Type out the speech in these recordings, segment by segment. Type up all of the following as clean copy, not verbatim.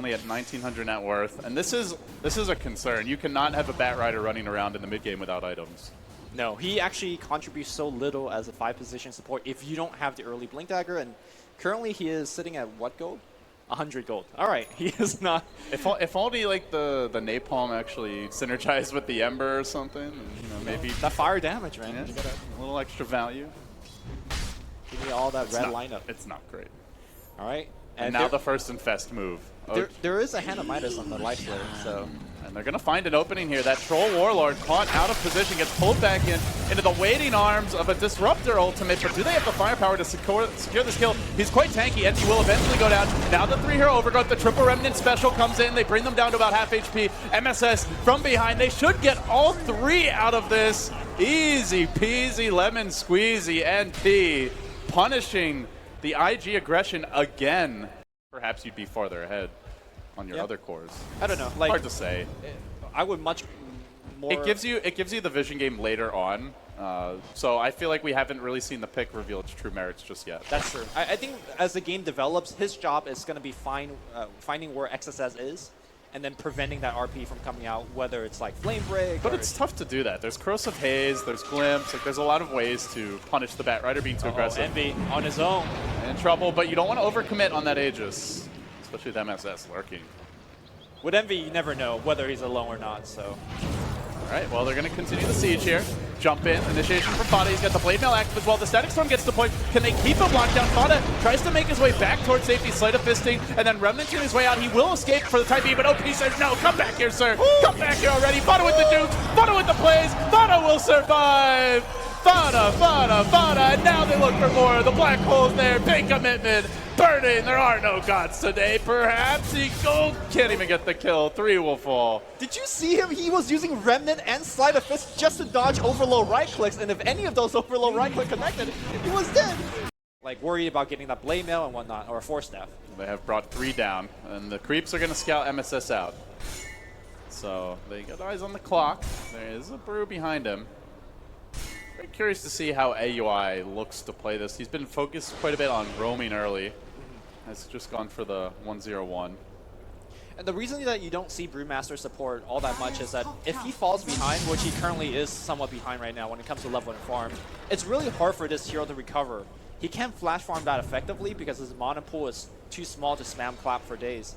only at 1900 net worth, and this is a concern. You cannot have a Bat Rider running around in the mid game without items. No, he actually contributes so little as a 5-position support if you don't have the early Blink Dagger, and currently he is sitting at what gold? 100 gold. All right, he is not. If only like the napalm actually synergized with the ember or something, and, maybe that fire damage, man. Yeah, a little extra value. Give me all that red lineup. It's not great. All right, and now the first infest move. There is a Hand of Midas on the life flare, so. And they're going to find an opening here. That Troll Warlord caught out of position, gets pulled back into the waiting arms of a Disruptor ultimate, but do they have the firepower to secure this kill? He's quite tanky, and he will eventually go down. Now the 3-hero overgrowth, the Triple Remnant special comes in. They bring them down to about half HP. MSS from behind. They should get all 3 out of this. Easy peasy lemon squeezy. NP punishing the IG aggression again. Perhaps you'd be farther ahead on your other cores. I don't know. Like, hard to say. I would much more. It gives you the vision game later on. So I feel like we haven't really seen the pick reveal its true merits just yet. That's true. I think as the game develops, his job is going to be finding where XSS is, and then preventing that RP from coming out, whether it's like Flame Break. But it's tough to do that. There's Corrosive Haze, there's Glimpse, like there's a lot of ways to punish the Bat Rider being too aggressive. Envy on his own. In trouble, but you don't want to overcommit on that Aegis, especially with MSS lurking. With Envy, you never know whether he's alone or not, so. All right, well, they're going to continue the siege here. Jump in, initiation from Fada. He's got the Blade Mail active as well. The Static Storm gets to the point. Can they keep him locked down? Fada tries to make his way back towards safety, Sleight of Fisting, and then Remnant's his way out. He will escape for the time being, but OP says, no, come back here, sir. Come back here already. Fada with the Duke. Fada with the plays. Fada will survive. Fada, and now they look for more. The black hole's there, big commitment, burning. There are no gods today. Perhaps he can't even get the kill. 3 will fall. Did you see him? He was using Remnant and Sleight of Fist just to dodge overload right clicks, and if any of those overload right click connected, he was dead. Like worried about getting that Blade Mail and whatnot, or a Force Staff. They have brought 3 down, and the creeps are going to scout MSS out. So they got eyes on the clock. There is a brew behind him. Very curious to see how AUI looks to play this. He's been focused quite a bit on roaming early. Has just gone for the 1-0-1. And the reason that you don't see Brewmaster support all that much is that if he falls behind, which he currently is somewhat behind right now when it comes to level and farm, it's really hard for this hero to recover. He can't flash farm that effectively because his mana pool is too small to spam clap for days.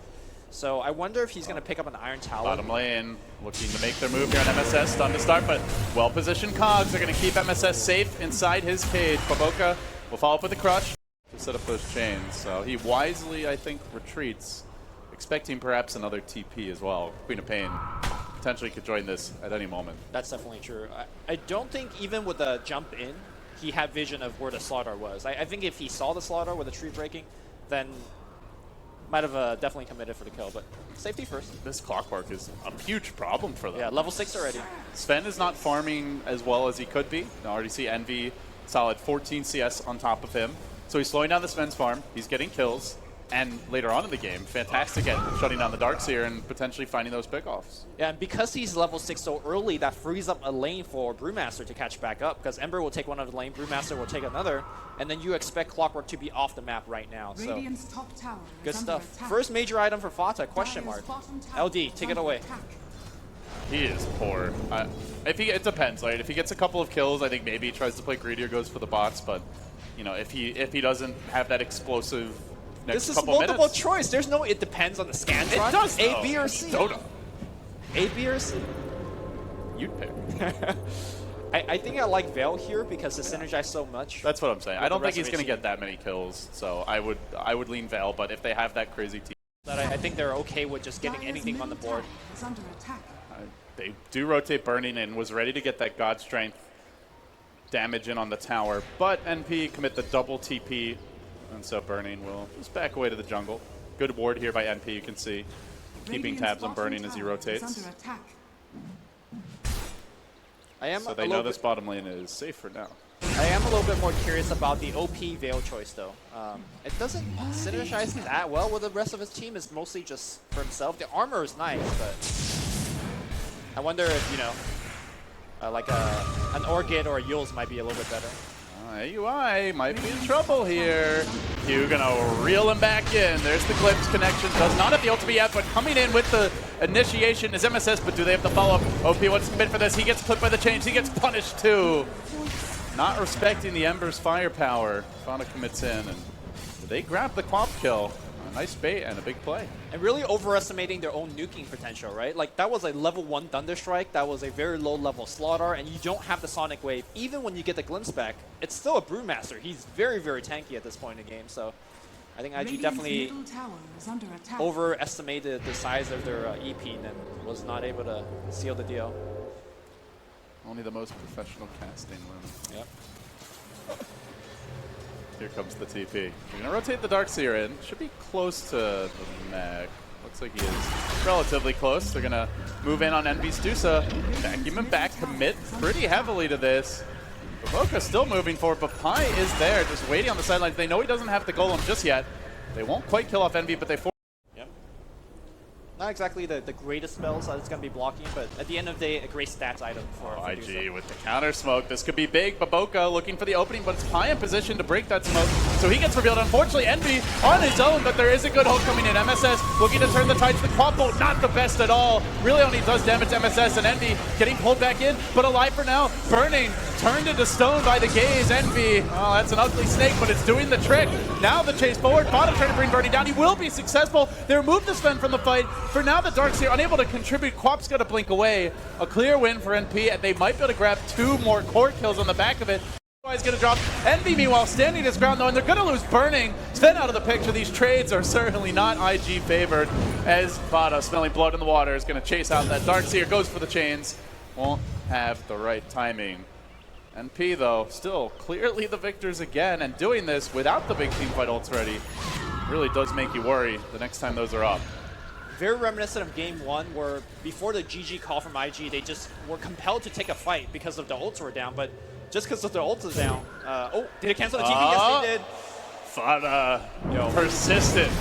So I wonder if he's going to pick up an Iron Tower. Bottom lane looking to make their move here on MSS. Stunned to start, but well-positioned cogs are going to keep MSS safe inside his cage. Baboka will follow up with the Crush to set up those chains. So he wisely, I think, retreats, expecting perhaps another TP as well. Queen of Pain potentially could join this at any moment. That's definitely true. I don't think even with the jump in, he had vision of where the Slaughter was. I think if he saw the Slaughter with the tree breaking, then might have definitely committed for the kill, but safety first. This Clockwork is a huge problem for them. Yeah, level 6 already. Sven is not farming as well as he could be. I already see Envy, solid 14 CS on top of him. So he's slowing down the Sven's farm. He's getting kills. And later on in the game, fantastic at shutting down the Darkseer and potentially finding those pickoffs. Yeah, and because he's level 6 so early, that frees up a lane for Brewmaster to catch back up, because Ember will take one of the lane, Brewmaster will take another, and then you expect Clockwork to be off the map right now. So top tower good stuff. First major item for Fata, question mark. LD, take it away. He is poor. It depends. Like, if he gets a couple of kills, I think maybe he tries to play greedy or goes for the bots, but you know, if he doesn't have that explosive this is multiple choice. There's no it depends on the scan. It does, A, B, or C. Dota. A, B, or C. You'd pick. I think I like Veil here because it synergizes so much. That's what I'm saying. I don't think he's going to get that many kills, so I would lean Veil, but if they have that crazy team. That I think they're okay with just getting anything on the board. They do rotate Burning and was ready to get that God Strength damage in on the tower, but NP commit the double TP. And so Burning will just back away to the jungle. Good ward here by NP, you can see. Keeping tabs on Burning as he rotates. So they know this bottom lane is safe for now. I am a little bit more curious about the OP Veil choice, though. It doesn't synergize that well with the rest of his team. It's mostly just for himself. The armor is nice, but I wonder if, you know, like an Orchid or a Yules might be a little bit better. AUI might be in trouble here. Q gonna reel him back in. There's the Glimpse connection. Does not have the ultimate yet, but coming in with the initiation is MSS, but do they have the follow-up? OP wants to commit for this. He gets clipped by the chains. He gets punished too. Not respecting the Ember's firepower. Fauna commits in, and they grab the Quap kill. A nice bait and a big play. And really overestimating their own nuking potential, right? Like, that was a level 1 Thunderstrike, that was a very low level Slaughter, and you don't have the Sonic Wave. Even when you get the Glimpse back, it's still a Brewmaster. He's very, very tanky at this point in the game, so I think IG definitely overestimated the size of their EP and was not able to seal the deal. Only the most professional casting wins. Yep. Here comes the TP. We're gonna rotate the Darkseer in. Should be close to the mag. Looks like he is relatively close. They're gonna move in on Envy's Dusa. Vacuum him back, commit pretty heavily to this. Baboka still moving forward, but Pi is there, just waiting on the sidelines. They know he doesn't have the Golem just yet. They won't quite kill off Envy, but they Yep. Not exactly the greatest spells that it's going to be blocking, but at the end of the day, a great stats item for IG Dusa. with the counter smoke. This could be big. Baboka looking for the opening, but it's Pi in position to break that smoke. So he gets revealed. Unfortunately, Envy on his own, but there is a good hold coming in. MSS looking to turn the tides. The Quap bolt, not the best at all. Really only does damage to MSS, and Envy getting pulled back in, but alive for now. Burning, turned into stone by the gaze. Envy, oh, that's an ugly snake, but it's doing the trick. Now the chase forward. Bottom trying to bring Burning down. He will be successful. They remove the Sven from the fight. For now, the Darkseer unable to contribute. Quap's got to blink away. A clear win for NP, and they might be able to grab 2 more core kills on the back of it. He's going to drop. Envy, meanwhile, standing his ground, though, and they're going to lose Burning. Sven out of the picture. These trades are certainly not IG favored, as Vada, smelling blood in the water, is going to chase out that Darkseer. Goes for the chains. Won't have the right timing. NP, though, still clearly the victors again, and doing this without the big team fight ults ready really does make you worry the next time those are up. Very reminiscent of game 1, where before the GG call from IG, they just were compelled to take a fight because of the ults were down, but just because of the ults is down. Oh, did it cancel the TP? Yes, they did. Fada, persistent.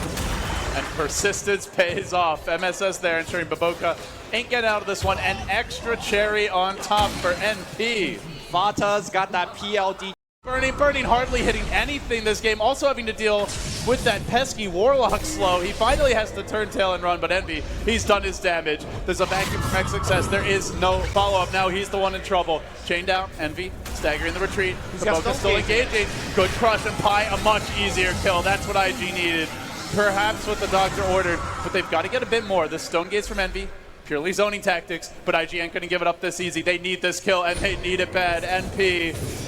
And persistence pays off. MSS there ensuring Baboka ain't getting out of this one. An extra cherry on top for NP. Vata's got that PLD. Burning hardly hitting anything this game. Also having to deal with that pesky Warlock slow. He finally has to turn tail and run, but Envy, he's done his damage. There's a vacuum from X success. There is no follow-up. Now he's the one in trouble. Chained out, Envy, staggering the retreat. Baboka still engaging. Good crush, and Pi a much easier kill. That's what IG needed. Perhaps what the doctor ordered, but they've got to get a bit more. The Stone Gaze from Envy, purely zoning tactics, but IG ain't going to give it up this easy. They need this kill, and they need it bad. NP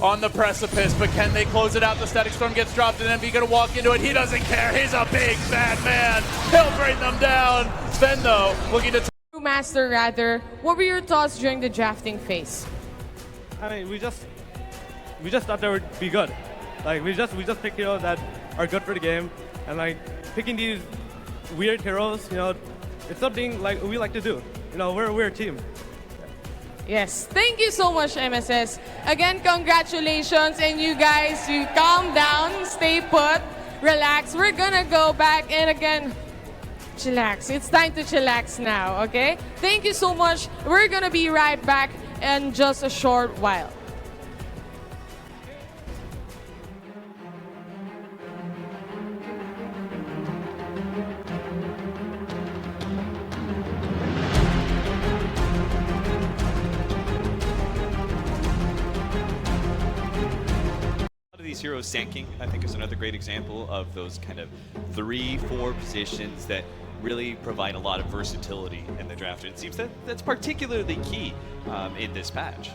on the precipice, but can they close it out? The Static Storm gets dropped, and Envy going to walk into it. He doesn't care. He's a big, bad man. He'll bring them down. Sven, though, looking to... Master, rather, what were your thoughts during the drafting phase? I mean, we just thought they would be good. Like, we just pick heroes that are good for the game, and like picking these weird heroes, you know, it's something like we like to do. You know, we're a team. Yes, thank you so much, MSS. Again, congratulations, and you guys, you calm down, stay put, relax. We're gonna go back, and again, chillax. It's time to chillax now, okay? Thank you so much. We're gonna be right back in just a short while. These heroes Sand I think is another great example of those kind of 3-4 positions that really provide a lot of versatility in the draft. It seems that that's particularly key in this patch.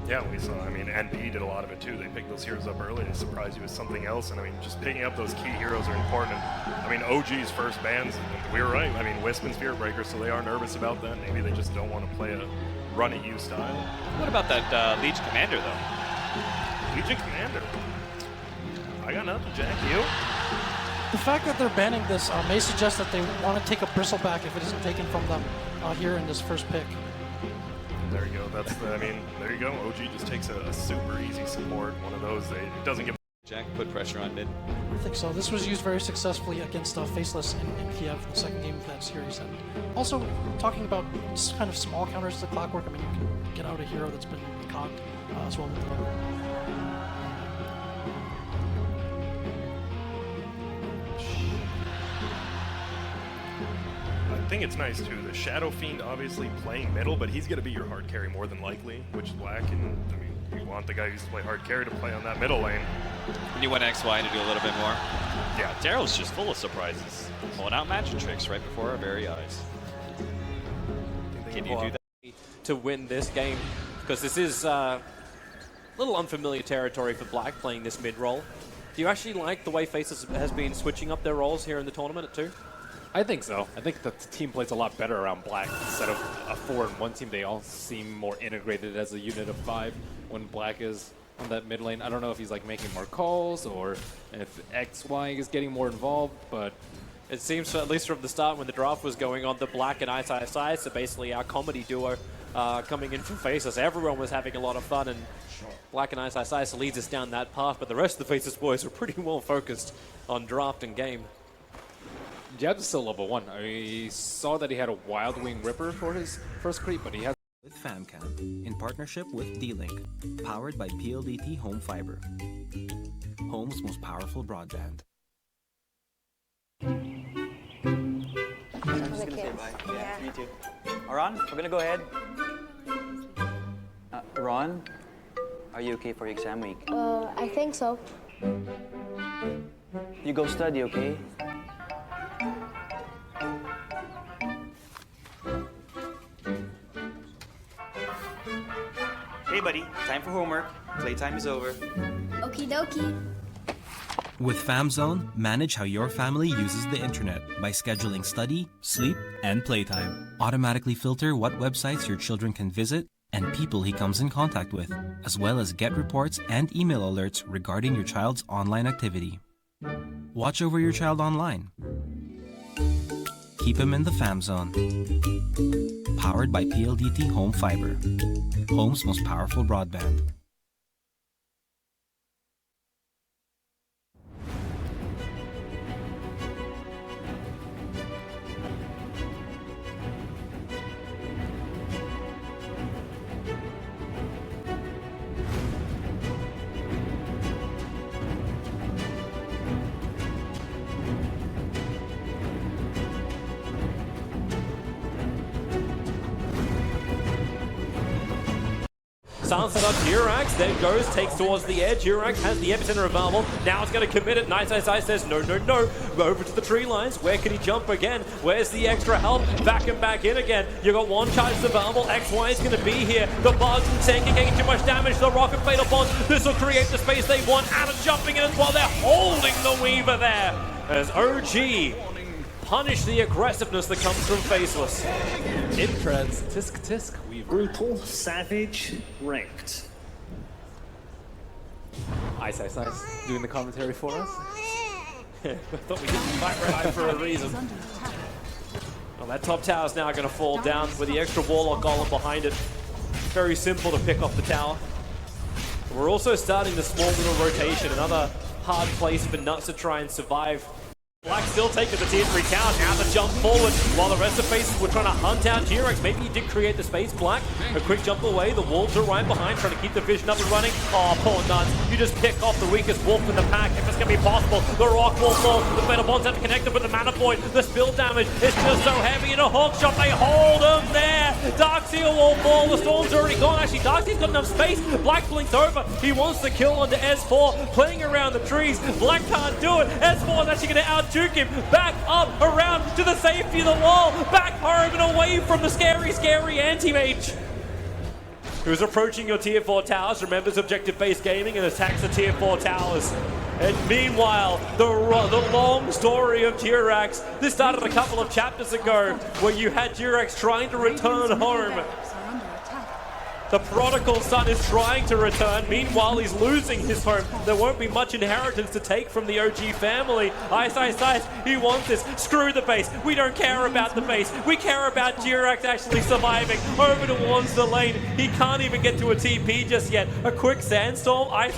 Yeah, we saw, I mean, NP did a lot of it too. They picked those heroes up early to surprise you with something else, and I mean, just picking up those key heroes are important. I mean, OG's first bans, we were right. I mean, Wisp and Spirit Breaker, so they are nervous about that. Maybe they just don't want to play a run-at-you style. What about that Legion Commander, though? Legion Commander? I got nothing, Jack. You? The fact that they're banning this may suggest that they want to take a Bristleback if it isn't taken from them here in this first pick. There you go. That's the, I mean, there you go. OG just takes a super easy support. One of those. It doesn't give. Jack put pressure on mid. I think so. This was used very successfully against Faceless in Kiev in the second game of that series. And also, talking about kind of small counters to Clockwork, I mean, you can get out a hero that's been cocked as well with the think it's nice too. The Shadow Fiend obviously playing middle, but he's going to be your hard carry more than likely, which is Black. And I mean, you want the guy who used to play hard carry to play on that middle lane. And you want XY to do a little bit more. Yeah, Daryl's just full of surprises. Pulling out magic tricks right before our very eyes. Can you do that? To win this game, because this is a little unfamiliar territory for Black playing this mid role. Do you actually like the way Faces has been switching up their roles here in the tournament too? I think so. I think that the team plays a lot better around Black instead of a 4-in-1 team. They all seem more integrated as a unit of 5 when Black is on that mid lane. I don't know if he's like making more calls or if XY is getting more involved, but it seems, at least from the start when the draft was going on, the Black and ISI, so basically our comedy duo coming in from Faces. Everyone was having a lot of fun, and Black and ISI leads us down that path, but the rest of the Faces boys were pretty well focused on draft and game. Jabs is still level 1. I saw that he had a Wild Wing Ripper for his first creep, but he has with FamCam in partnership with D-Link, powered by PLDT Home Fiber, home's most powerful broadband. I'm just gonna say bye. Yeah, me too. Ron, we're gonna go ahead. Ron, are you okay for exam week? I think so. You go study, okay? Hey buddy, time for homework. Playtime is over. Okie dokie. With FamZone, manage how your family uses the internet by scheduling study, sleep, and playtime. Automatically filter what websites your children can visit and people he comes in contact with, as well as get reports and email alerts regarding your child's online activity. Watch over your child online. Keep him in the FamZone. Powered by PLDT Home Fiber, home's most powerful broadband. Silences up Durax, then goes, takes towards the edge. Durax has the epicenter available. Now it's going to commit it. Nice says, no. Over to the tree lines. Where can he jump again? Where's the extra help? Back and back in again. You got one charge available. XY is going to be here. The bugs and Senki getting too much damage. The Rocket Fatal Bond. This will create the space they want. Adam jumping in as well. They're holding the Weaver there. As OG punish the aggressiveness that comes from Faceless. Imprez, tisk, Weaver. Brutal, savage, ranked. Ice doing the commentary for us. I thought we did HypeReel for a reason. Well, that top tower is now going to fall down with the extra Warlock Golem behind it. Very simple to pick off the tower. We're also starting the small little rotation, another hard place for Nuts to try and survive. Black still taking the tier 3 count, now the jump forward, while the rest of Faces were trying to hunt out Durax. Maybe he did create the space. Black, a quick jump away, the wolves are right behind, trying to keep the vision up and running. Oh, poor Nuts, you just pick off the weakest wolf in the pack, if it's going to be possible. The rock will fall, the Fatal Bonds have to connect it with the mana void, the spill damage is just so heavy, and a hook shot, they hold him there. Darkseer will fall, the storm's already gone. Actually, Darkseer's got enough space, Black blinks over, he wants to kill onto S4, playing around the trees. Black can't do it, S4 is actually going to out-juke him. Back up, around to the safety of the wall, back home and away from the scary anti-mage. Who's approaching your tier 4 towers, remembers objective-based gaming and attacks the tier 4 towers. And meanwhile, the long story of Durax, this started a couple of chapters ago, where you had Durax trying to return home. The prodigal son is trying to return. Meanwhile, he's losing his home. There won't be much inheritance to take from the OG family. Ice, he wants this. Screw the base. We don't care about the base. We care about Durax actually surviving. Over towards the lane. He can't even get to a TP just yet. A quick sandstorm. Ice,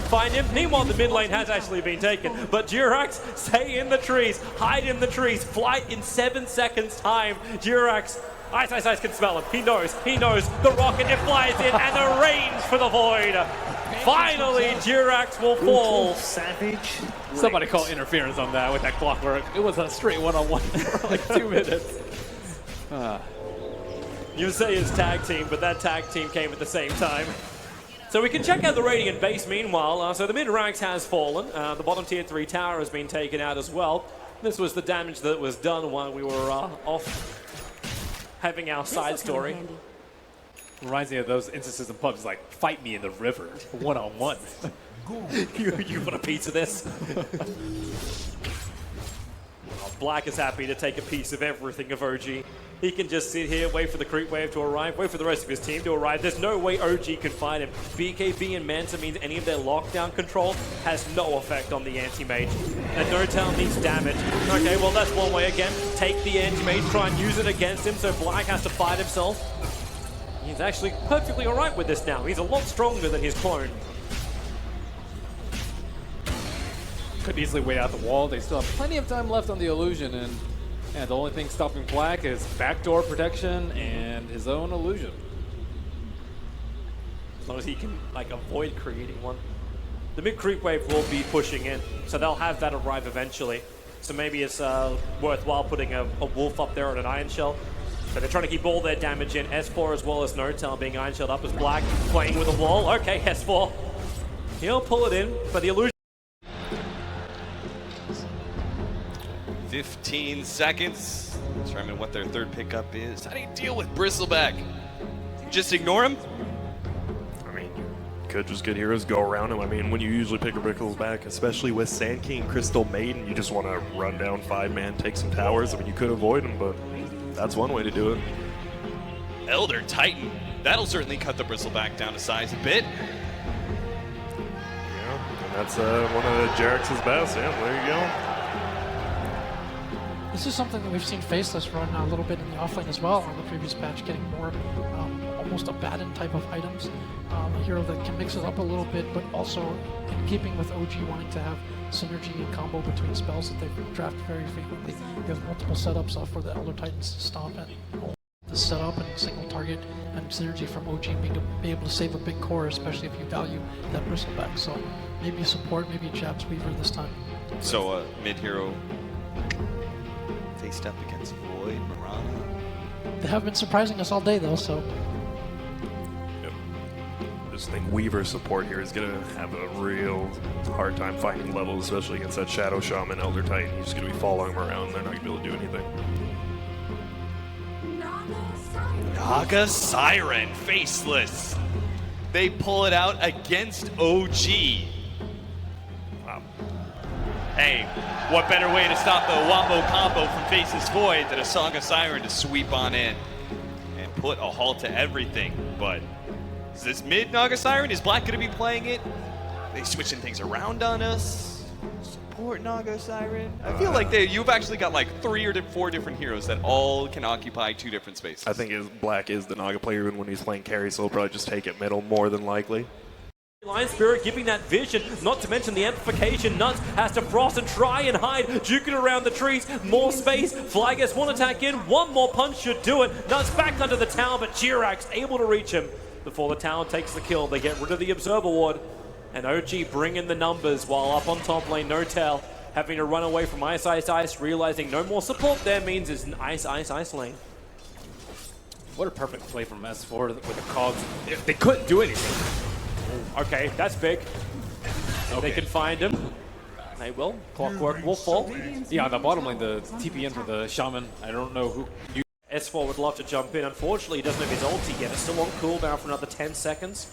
find him. Meanwhile, the mid lane has actually been taken. But Durax, stay in the trees. Hide in the trees. Flight in 7 seconds time. Durax, Ice can smell him. He knows. The rocket, it flies in, and the range for the void. Finally, Durax will fall. Savage. Somebody call interference on that with that clockwork. It was a straight one-on-one for like 2 minutes. You say it's tag team, but that tag team came at the same time. So we can check out the Radiant base meanwhile. So the mid-ranks has fallen. The bottom tier 3 tower has been taken out as well. This was the damage that was done while we were off having our side story. Reminds me of those instances in pubs like, fight me in the river, one-on-one. you want a piece of this? Black is happy to take a piece of everything of OG. He can just sit here, wait for the creep wave to arrive, wait for the rest of his team to arrive. There's no way OG can fight him. BKB and Manta means any of their lockdown control has no effect on the anti-mage. And Nortel needs damage. Okay, well that's one way again. Take the anti-mage, try and use it against him, so Black has to fight himself. He's actually perfectly alright with this now. He's a lot stronger than his clone. Could easily wait out the wall. They still have plenty of time left on the illusion, and the only thing stopping Black is backdoor protection and his own illusion. As long as he can like avoid creating one. The mid creep wave will be pushing in, so they'll have that arrive eventually. So maybe it's worthwhile putting a wolf up there on an iron shell. So they're trying to keep all their damage in. S4 as well as Nortel being iron shelled up as Black playing with a wall. Okay, S4. He'll pull it in, but the illusion. 15 seconds. Determine what their third pickup is. How do you deal with Bristleback? Just ignore him? I mean, you could just get heroes, go around him. I mean, when you usually pick a Bristleback, especially with Sand King, Crystal Maiden, you just want to run down 5-man, take some towers. I mean, you could avoid him, but that's one way to do it. Elder Titan. That'll certainly cut the Bristleback down to size a bit. Yeah, and that's one of Jarex's best. Yeah, there you go. This is something that we've seen Faceless run a little bit in the offlane as well on the previous patch, getting more almost Abaddon type of items. A hero that can mix it up a little bit, but also in keeping with OG wanting to have synergy and combo between spells that they draft very frequently. You have multiple setups for the Elder Titans to stomp and the setup and single target and synergy from OG being able to save a big core, especially if you value that Bristleback. So maybe a support, maybe a Jabs Weaver this time. So mid-hero faced up against Void, Mirana. They have been surprising us all day though, so. Yep. Just think Weaver support here is going to have a real hard time finding levels, especially against that Shadow Shaman Elder Titan. He's just going to be following him around. They're not going to be able to do anything. Naga Siren, Faceless. They pull it out against OG. Wow. Hey, what better way to stop the Wombo combo from Faceless Void than a Song of Siren to sweep on in and put a halt to everything. But is this mid Naga Siren? Is Black going to be playing it? Are they switching things around on us? Support Naga Siren? I feel like you've actually got like 3 or 4 different heroes that all can occupy 2 different spaces. I think Black is the Naga player when he's playing carry, so he'll probably just take it middle more than likely. Lion Spirit giving that vision, not to mention the amplification. Nuts has to frost and try and hide. Juke it around the trees, more space. Fly gets one attack in, one more punch should do it. Nuts back under the tower, but Jirax able to reach him before the tower takes the kill. They get rid of the Observer Ward, and OG bring in the numbers while up on top lane, Nortel having to run away from Ice Ice Ice, realizing no more support there means it's an Ice Ice Ice lane. What a perfect play from S4 with the cogs. They couldn't do anything. Okay, that's big. Okay. They can find him. They will. Clockwork will fall. Yeah, on the bottom lane, the TP in for the Shaman. I don't know who. S4 would love to jump in. Unfortunately, he doesn't have his ulti yet. It's still on cooldown for another 10 seconds.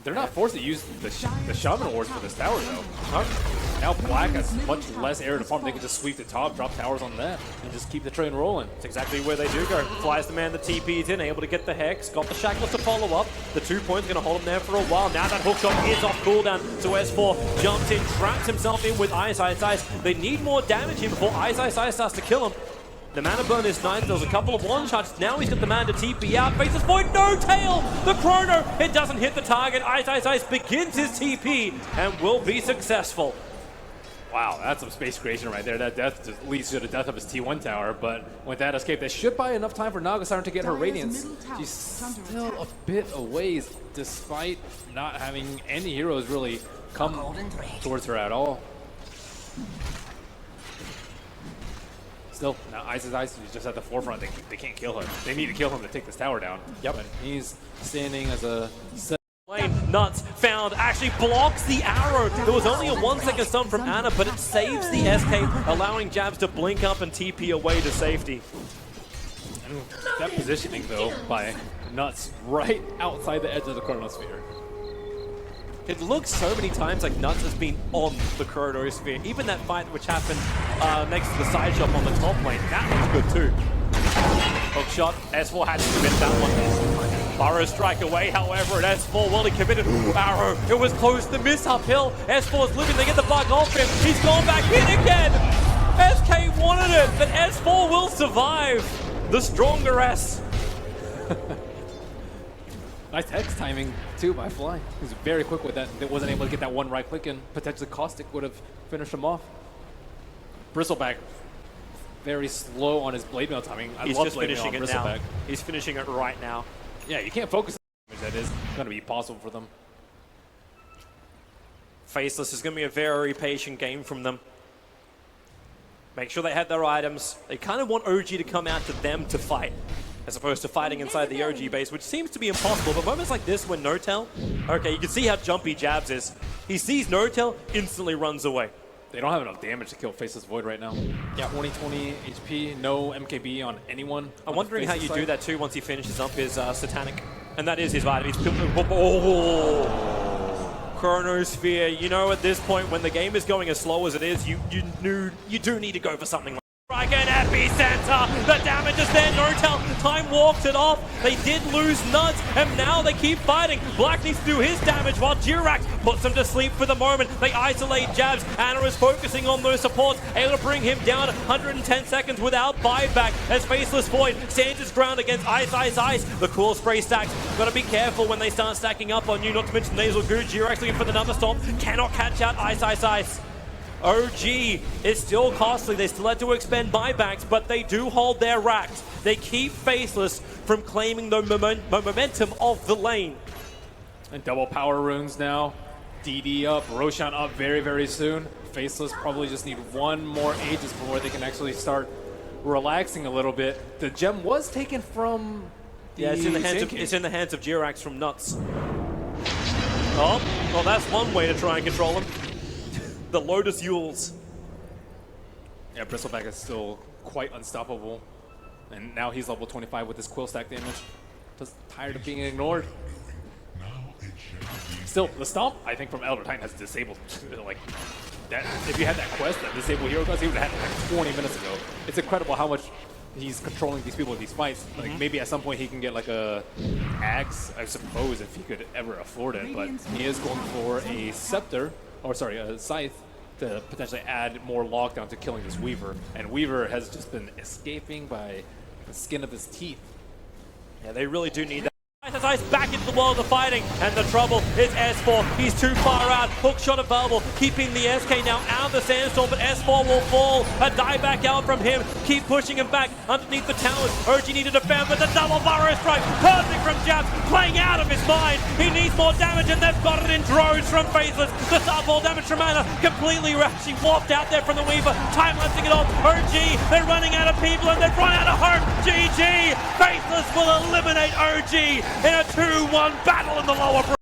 They're not forced to use the Shaman wards for this tower, though. Now Black has much less area to farm. They can just sweep the top, drop towers on that, and just keep the train rolling. It's exactly where they do go. Flies the man, the TP's in, able to get the Hex. Got the Shackles to follow up. The 2 points going to hold him there for a while. Now that hookshot is off cooldown. So S4 jumps in, traps himself in with Ice Ice Ice. They need more damage here before Ice Ice Ice starts to kill him. The mana burn is nice. There was a couple of one-shots. Now he's got the man to TP out. Faces Void, no tail! The chrono! It doesn't hit the target. Ice Ice Ice begins his TP and will be successful. Wow, that's some space creation right there. That death just leads to the death of his T1 tower, but with that escape, that should buy enough time for Naga Siren to get her Radiance. She's still a bit a ways, despite not having any heroes really come towards her at all. Still, now Ice is just at the forefront. They can't kill him. They need to kill him to take this tower down. Yep. And he's standing as a... Nuts found actually blocks the arrow. There was only a 1-second stun from Ana, but it saves the SK, allowing Jabs to blink up and TP away to safety. And that positioning, though, by Nuts right outside the edge of the chronosphere. It looks so many times like Nuts has been on the chronosphere. Even that fight which happened next to the side shop on the top lane, that was good too. Hook shot, S4 had to commit that one. Burrow strike away, however, and S4, well, he committed. Arrow, it was close to miss uphill. S4's living, they get the bug off him. He's gone back in again. SK wanted it, but S4 will survive. The stronger S. Nice Hex timing, too, by Fly. He was very quick with that. They wasn't able to get that one right click, and potentially Caustic would have finished him off. Bristleback, very slow on his blade mail timing. He's love just blade mail finishing on it now. Bristleback. He's finishing it right now. Yeah, you can't focus on damage that is going to be possible for them. Faceless is going to be a very patient game from them. Make sure they have their items. They kind of want OG to come out to them to fight, as opposed to fighting inside the OG base, which seems to be impossible. But moments like this when Notel, okay, you can see how jumpy Jabs is. He sees Notel, instantly runs away. They don't have enough damage to kill Faceless Void right now. Yeah, 20 HP, no MKB on anyone. I'm wondering how you do that too once he finishes up his Satanic. And that is his item. He's Chronosphere. You know, at this point, when the game is going as slow as it is, you do need to go for something like strike an epicenter. The damage is there. Notel time walks it off. They did lose Nuts, and now they keep fighting. Black needs to do his damage while Durax puts him to sleep for the moment. They isolate Jabs. Ana is focusing on those supports, able to bring him down 110 seconds without buyback as Faceless Void stands his ground against Ice. The cool spray stacks. Gotta be careful when they start stacking up on you, not to mention Nasal Goo. Durax looking for the number stomp. Cannot catch out Ice. OG is still costly. They still had to expend buybacks, but they do hold their racks. They keep Faceless from claiming the momentum of the lane. And double power runes now. DD up, Roshan up very, very soon. Faceless probably just need one more Aegis before they can actually start relaxing a little bit. The gem was taken from the it's in the hands of Durax from Nuts. Oh, well, that's one way to try and control him. The Lotus Yules. Yeah, Bristleback is still quite unstoppable. And now he's level 25 with his quill stack damage. Just tired of being ignored. Still, the stomp, I think, from Elder Titan has disabled. Like, that. If you had that quest, that disable hero quest, he would have had it like 20 minutes ago. It's incredible how much he's controlling these people in these fights. Like, maybe at some point he can get like a axe, I suppose, if he could ever afford it. But he is going for a scepter. Or sorry, a Scythe to potentially add more lockdown to killing this Weaver. And Weaver has just been escaping by the skin of his teeth. Yeah, they really do need that. Ice back into the world of fighting, and the trouble is S4. He's too far out. Hook shot available, keeping the SK now out of the sandstorm, but S4 will fall. A die back out from him. Keep pushing him back underneath the towers. OG need to defend, but the double burrow strike. Perfect from Jabs, playing out of his mind. He needs more damage, and they've got it in droves from Faceless. The sub-ball damage from Ana completely actually warped out there from the Weaver. Time-lapsing it off. OG, they're running out of people, and they've run out of hope. GG! Faceless will eliminate OG in a 2-1 battle in the lower bracket.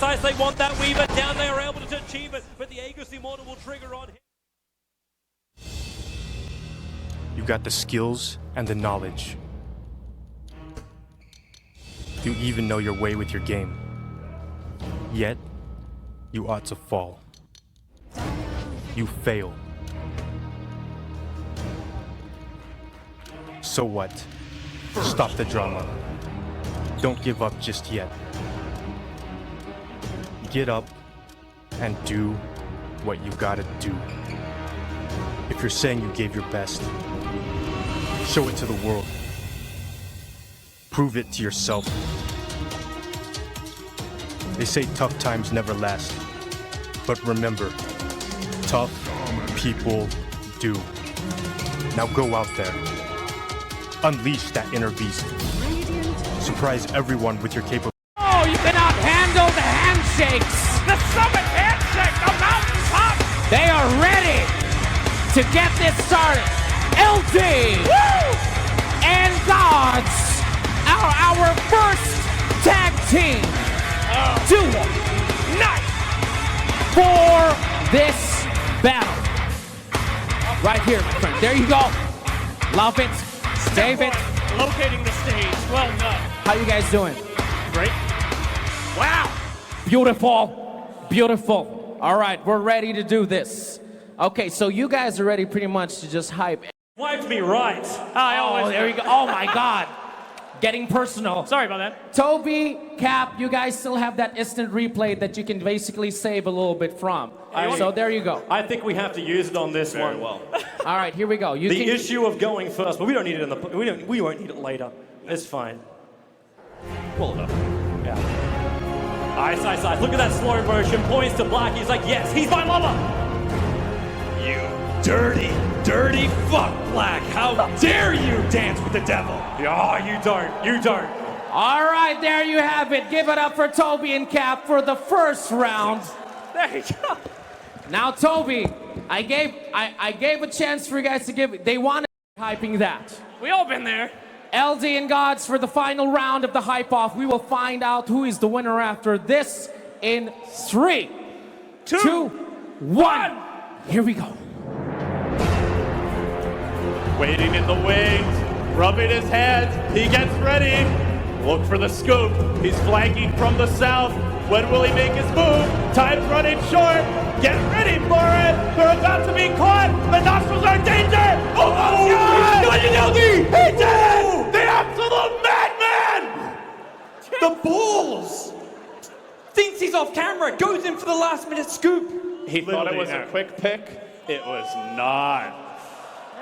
Ice, they want that Weaver down. They are able to achieve it, but the Aegis Immortal will trigger on him. You got the skills and the knowledge. You even know your way with your game. Yet, you ought to fall. You fail. So what? Stop the drama. Don't give up just yet. Get up and do what you gotta do. If you're saying you gave your best, show it to the world. Prove it to yourself. They say tough times never last. But remember, tough people do. Now go out there. Unleash that inner beast. Surprise everyone with your capabilities. Oh, you cannot handle the handshakes! The summit handshake, the mountain top! They are ready to get this started. LD and Gods are our first tag team duo night for this battle. Right here, my friend. There you go. Love it. Save it. Locating the stage. Well done. How you guys doing? Great. Wow. Beautiful. Beautiful. All right, we're ready to do this. Okay, so you guys are ready pretty much to just hype. Wiped me right. Oh, there you go. Oh my God. Getting personal. Sorry about that. Toby, Cap, you guys still have that instant replay that you can basically save a little bit from. So there you go. I think we have to use it on this one. well. All right, here we go. You The can issue of going first, but we don't need it in the. We won't need it later. It's fine. Pull it up. Yeah. Ice, ice, ice. Look at that slow motion. Points to Black. He's like, yes, he's my lover. You dirty, dirty fuck, Black. How dare you dance with the devil? Oh, you don't. You don't. All right, there you have it. Give it up for Toby and Cap for the first round. There you go. Now, Toby, I gave a chance for you guys to give. They wanted hyping that. We all been there. LD and Gods for the final round of the hype off. We will find out who is the winner after this in 3, 2, 1. Here we go. Waiting in the wings, rubbing his hands, he gets ready. Look for the scoop, he's flanking from the south. When will he make his move? Time's running short, get ready for it. They're about to be caught, the nostrils are in danger. Oh my God! He did it! The absolute madman! The balls! Thinks he's off camera, goes in for the last minute scoop. He thought it was a quick pick. It was not.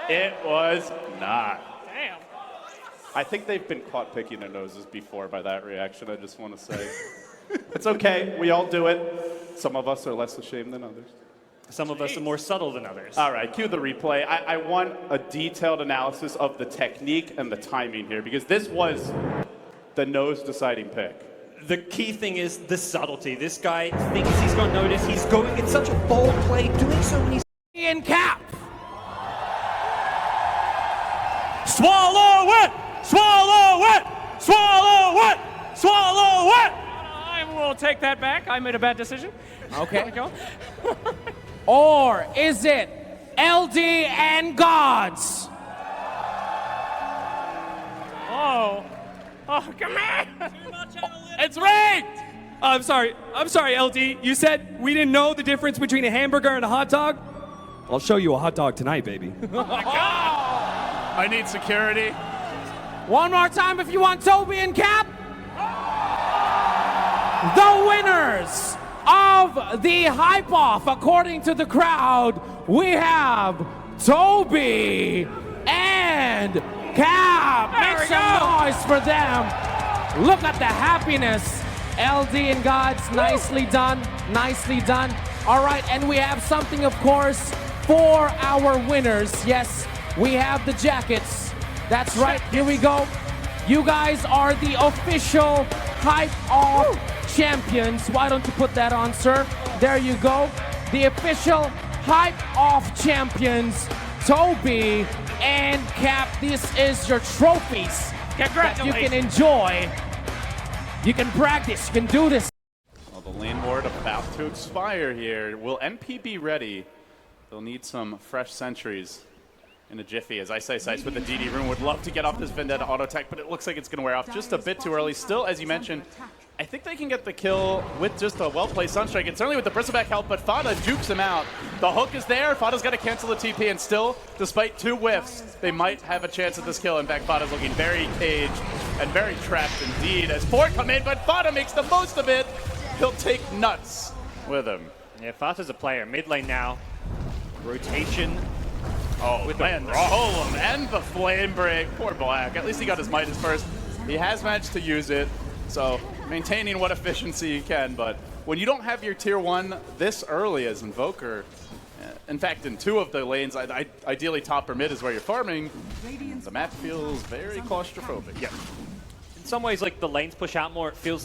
It was not. Damn. I think they've been caught picking their noses before by that reaction, I just want to say. It's okay, we all do it. Some of us are less ashamed than others. Some of us are more subtle than others. All right, cue the replay. I want a detailed analysis of the technique and the timing here, because this was the nose-deciding pick. The key thing is the subtlety. This guy thinks he's going to notice. He's going in such a bold play, doing so many... And Cap. Swallow it! Swallow it! Swallow it! Swallow it! I will take that back. I made a bad decision. Okay. Go. Or is it LD and Gods? Oh. Oh, come on! It's rigged! I'm sorry, LD. You said we didn't know the difference between a hamburger and a hot dog? I'll show you a hot dog tonight, baby. Oh my God! I need security. One more time if you want Toby and Cap. The winners of the hype off, according to the crowd, we have Toby and Cap. Make some noise for them. Look at the happiness. LD and Gods, nicely done, nicely done. All right, and we have something, of course, for our winners. Yes, we have the jackets. That's right, here we go. You guys are the official hype off champions. Why don't you put that on, sir? There you go. The official hype off champions, Toby and Cap. This is your trophies that you can enjoy. You can practice, you can do this. Well, the lane ward about to expire here. Will NP be ready? They'll need some fresh sentries in a jiffy. As I say, Sice with the DD rune would love to get off this Vendetta auto tech, but it looks like it's going to wear off just a bit too early. Still, as you mentioned, I think they can get the kill with just a well-played Sunstrike, and certainly with the Bristleback help, but Fada jukes him out. The hook is there. Fada's got to cancel the TP, and still, despite 2 whiffs, they might have a chance at this kill. In fact, Fada's looking very caged and very trapped indeed as 4 come in, but Fada makes the most of it. He'll take nuts with him. Yeah, Fada's a player. Mid lane now. Rotation. Oh, with man, the Golem and the Flame Break. Poor Black. At least he got his Midas first. He has managed to use it, so maintaining what efficiency he can, but when you don't have your tier 1 this early as Invoker, in fact, in 2 of the lanes, ideally top or mid is where you're farming, the map feels very claustrophobic. Yeah. In some ways, like, the lanes push out more, it feels...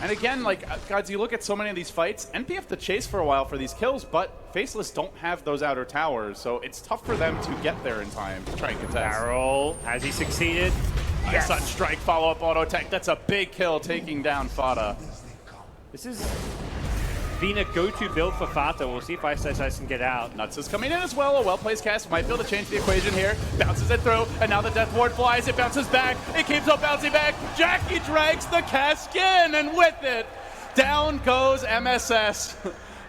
And again, like, guys, you look at so many of these fights, NP have to chase for a while for these kills, but Faceless don't have those outer towers, so it's tough for them to get there in time to try and contest. Barrel, has he succeeded? Yes. Sunstrike follow-up auto tech. That's a big kill, taking down Fada. This is been a go-to build for Fata. We'll see if Ice can get out. Nuts is coming in as well. A well-placed cast might be able to change the equation here. Bounces it through, and now the Death Ward flies. It bounces back. It keeps on bouncing back. Jackie drags the cast in, and with it, down goes MSS.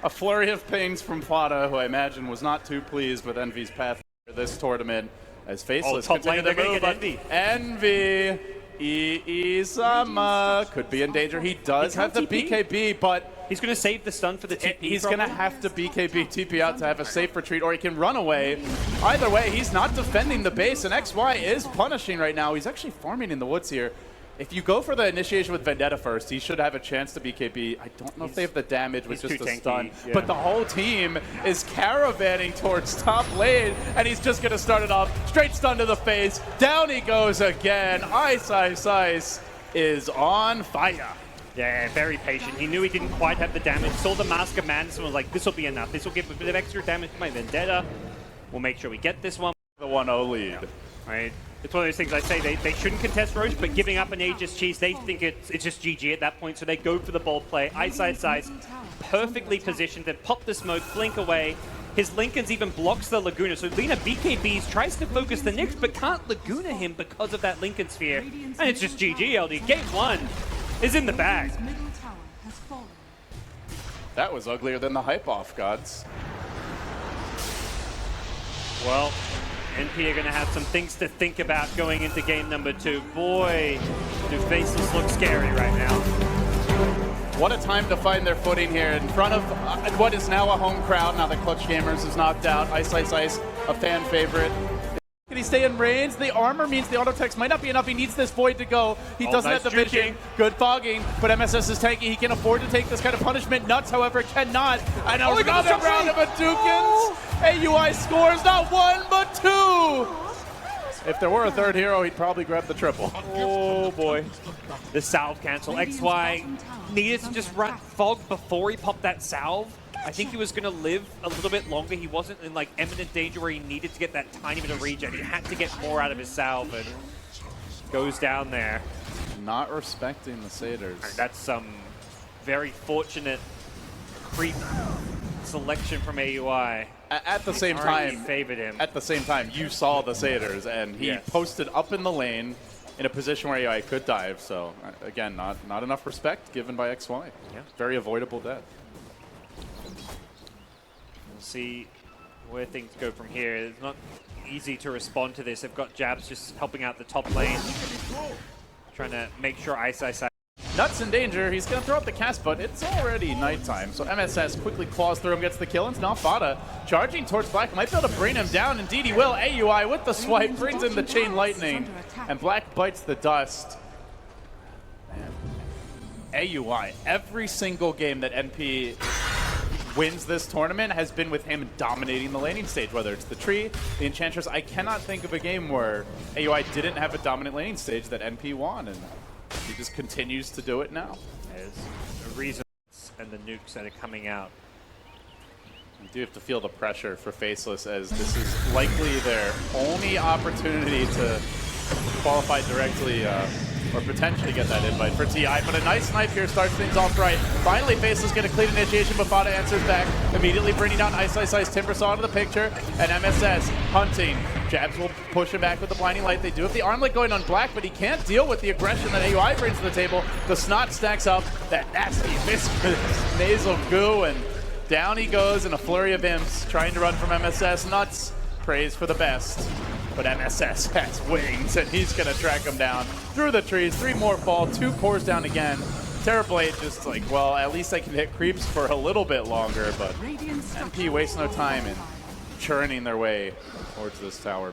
A flurry of pings from Fada, who I imagine was not too pleased with Envy's path for this tournament. As Faceless continue to move, but Envy, Iizama could be in danger. He does have the BKB, but he's going to save the stun for the TP. He's going to have to BKB TP out to have a safe retreat, or he can run away. Either way, he's not defending the base, and XY is punishing right now. He's actually farming in the woods here. If you go for the initiation with Vendetta first, he should have a chance to BKB. I don't know if they have the damage with just a stun, but the whole team is caravanning towards top lane, and he's just going to start it off. Straight stun to the face. Down he goes again. Ice is on fire. Yeah, very patient. He knew he didn't quite have the damage. Saw the Mask of Madness and was like, this will be enough. This will give a bit of extra damage to my Vendetta. We'll make sure we get this one. The 1-0 lead. Yeah. Right. It's one of those things I say they shouldn't contest Roche, but giving up an Aegis Cheese, they think it's just GG at that point, so they go for the ball play. Ice, perfectly positioned, then pop the smoke, blink away. His Linken's even blocks the Laguna, so Lina BKBs, tries to focus the Nyx, but can't Laguna him because of that Linken Sphere. And it's just GG, LD. Game 1 is in the bag. That was uglier than the hype off, gods. Well, NP are going to have some things to think about going into game number 2. Boy, do Faceless look scary right now. What a time to find their footing here in front of what is now a home crowd. Now that Clutch Gamers is knocked out. Ice, a fan favorite. Can he stay in range? The armor means the auto text might not be enough. He needs this void to go. He doesn't have the vision. Good fogging, but MSS is tanky. He can afford to take this kind of punishment. Nuts, however, cannot. And another round of Hadouken. AUI scores not 1, but 2. If there were a third hero, he'd probably grab the triple. Oh boy. The salve cancel. XY needed to just run fog before he popped that salve. I think he was going to live a little bit longer. He wasn't in like imminent danger where he needed to get that tiny bit of regen. He had to get more out of his salve, and goes down there. Not respecting the Satyrs. And that's some very fortunate creep selection from AUI. At the same time, favored him. At the same time, you saw the Satyrs, and he posted up in the lane in a position where AUI could dive. So again, not enough respect given by XY. Yeah. Very avoidable death. We'll see where things go from here. It's not easy to respond to this. They've got Jabs just helping out the top lane, trying to make sure Ice. Nuts in danger. He's going to throw out the cast, but it's already nighttime. So MSS quickly claws through him, gets the kill, and now Fada charging towards Black. Might be able to bring him down. Indeed he will. AUI with the swipe brings in the chain lightning, and Black bites the dust. Man. AUI, every single game that NP wins this tournament has been with him dominating the laning stage, whether it's the tree, the Enchantress. I cannot think of a game where AUI didn't have a dominant laning stage that NP won, and he just continues to do it now. There's the reasons and the nukes that are coming out. You do have to feel the pressure for Faceless, as this is likely their only opportunity to qualify directly or potentially get that invite for TI. But a nice snipe here starts things off right. Finally, Faceless get a clean initiation, but Fada answers back, immediately bringing down Ice. Timbersaw into the picture, and MSS hunting. Jabs will push him back with the blinding light. They do have the armlet going on Black, but he can't deal with the aggression that AUI brings to the table. The snot stacks up, that nasty viscous nasal goo, and down he goes in a flurry of imps, trying to run from MSS. Nuts prays for the best, but MSS has wings, and he's going to track him down through the trees. 3 more fall, 2 cores down again. Terrorblade just like, well, at least I can hit creeps for a little bit longer, but NP wastes no time in churning their way towards this tower.